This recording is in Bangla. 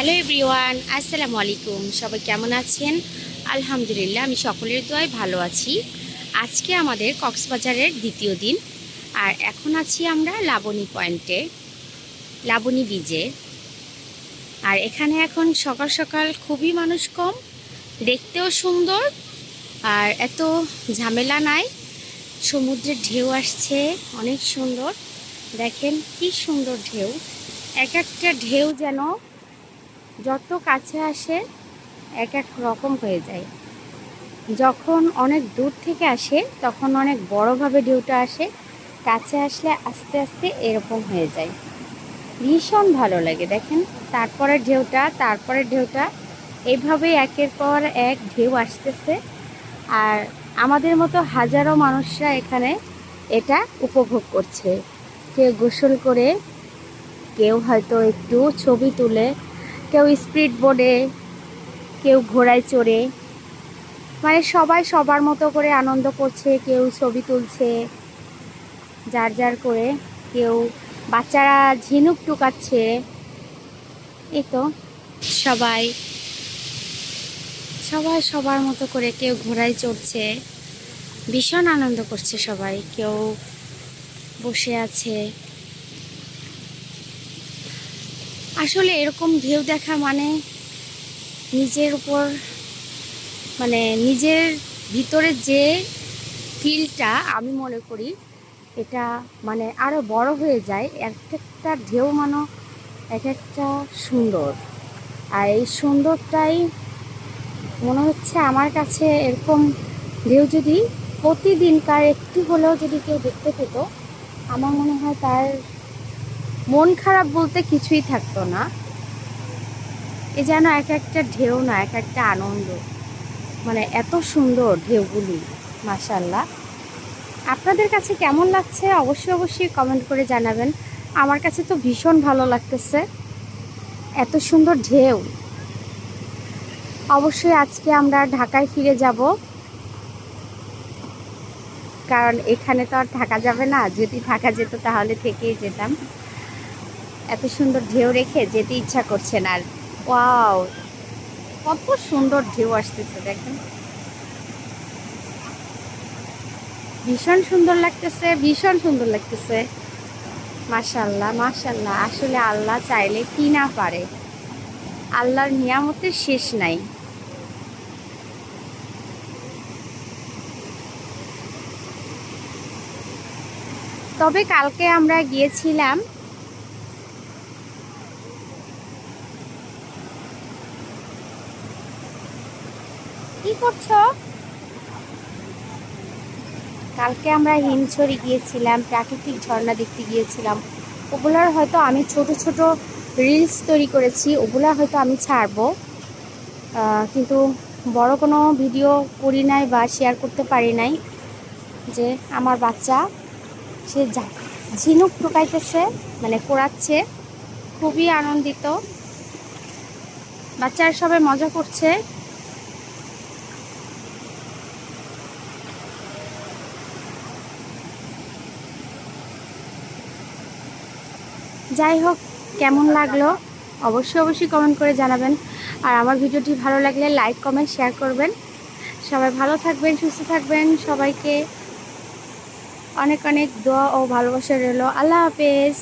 হ্যালো এভরিওয়ান, আসসালামু আলাইকুম। সবাই কেমন আছেন? আলহামদুলিল্লাহ, আমি সকলের দোয়ায় ভালো আছি। আজকে আমাদের কক্সবাজারের দ্বিতীয় দিন, আর এখন আছি আমরা লাবণী পয়েন্টে, লাবণী বিচে। আর এখানে এখন সকাল সকাল খুবই মানুষ কম, দেখতেও সুন্দর, আর এত ঝামেলা নাই। সমুদ্রের ঢেউ আসছে অনেক সুন্দর, দেখেন কি সুন্দর ঢেউ। এক একটা ঢেউ যেন যত কাছে আসে এক এক রকম হয়ে যায়। যখন অনেক দূর থেকে আসে তখন অনেক বড়োভাবে ঢেউটা আসে, কাছে আসলে আস্তে আস্তে এরকম হয়ে যায়। ভীষণ ভালো লাগে দেখেন, তারপরের ঢেউটা এইভাবেই একের পর এক ঢেউ আসতেছে। আর আমাদের মতো হাজারো মানুষরা এখানে এটা উপভোগ করছে। কেউ গোসল করে, কেউ হয়তো একটু ছবি তুলে, কেউ স্পিড বোটে, কেউ ঘোড়ায় চড়ে, মানে সবাই সবার মতো করে আনন্দ করছে। কেউ ছবি তুলছে যার যার করে, কেউ বাচ্চারা ঝিনুক টুকাচ্ছে। এই তো সবাই সবাই সবার মতো করে, কেউ ঘোড়ায় চড়ছে, ভীষণ আনন্দ করছে সবাই। কেউ বসে আছে। আসলে এরকম ঢেউ দেখা মানে নিজের উপর, মানে নিজের ভিতরে যে ফিলটা, আমি মনে করি এটা মানে আরও বড় হয়ে যায়। এক একটা ঢেউ মানে এক একটা সুন্দর, আর এই সুন্দরটাই মনে হচ্ছে আমার কাছে। এরকম ঢেউ যদি প্রতিদিনকার একটু হলেও যদি কেউ দেখতে পেত, আমার মনে হয় তার মন খারাপ বলতে কিছুই থাকতো না। এ যেন এক একটা ঢেউ না, এক একটা আনন্দ, মানে এত সুন্দর ঢেউগুলি, মাশাআল্লাহ। আপনাদের কাছে কেমন লাগছে অবশ্যই কমেন্ট করে জানাবেন। আমার কাছে তো ভীষণ ভালো লাগতেছে, এত সুন্দর ঢেউ। অবশ্যই আজকে আমরা ঢাকায় ফিরে যাব, কারণ এখানে তো আর থাকা যাবে না। যদি থাকা যেত তাহলে থেকেই যেতাম। এত সুন্দর ঢেউ রেখে যেতে ইচ্ছা করছে না আর। ওয়াও, কত সুন্দর ঢেউ আসতেছে দেখেন, ভীষণ সুন্দর লাগতেছে, ভীষণ সুন্দর লাগতেছে। মাশাআল্লাহ মাশাআল্লাহ, আসলে আল্লাহ চাইলে কি না পারে, আল্লাহর নিয়ামতের শেষ নাই। তবে কালকে আমরা গিয়েছিলাম, কি করছো? কালকে আমরা হিমছড়ি গিয়েছিলাম, প্রাকৃতিক ঝর্ণা দেখতে গিয়েছিলাম। ওগুলার হয়তো আমি ছোট ছোট রিলস তৈরি করেছি, ওগুলা হয়তো আমি ছাড়বো, কিন্তু বড় কোনো ভিডিও করি নাই বা শেয়ার করতে পারি নাই। যে আমার বাচ্চা, সে ঝিনুক টোকাইতেছে, মানে কোড়াচ্ছে, খুবই আনন্দিত। বাচ্চারা সবাই মজা করছে। যাই হোক, কেমন লাগলো অবশ্যই কমেন্ট করে জানাবেন। আর আমার ভিডিওটি ভালো লাগলে লাইক কমেন্ট শেয়ার করবেন। সবাই ভালো থাকবেন, সুস্থ থাকবেন। সবাইকে অনেক অনেক দোয়া ও ভালোবাসা রইল। আল্লাহ হাফেজ।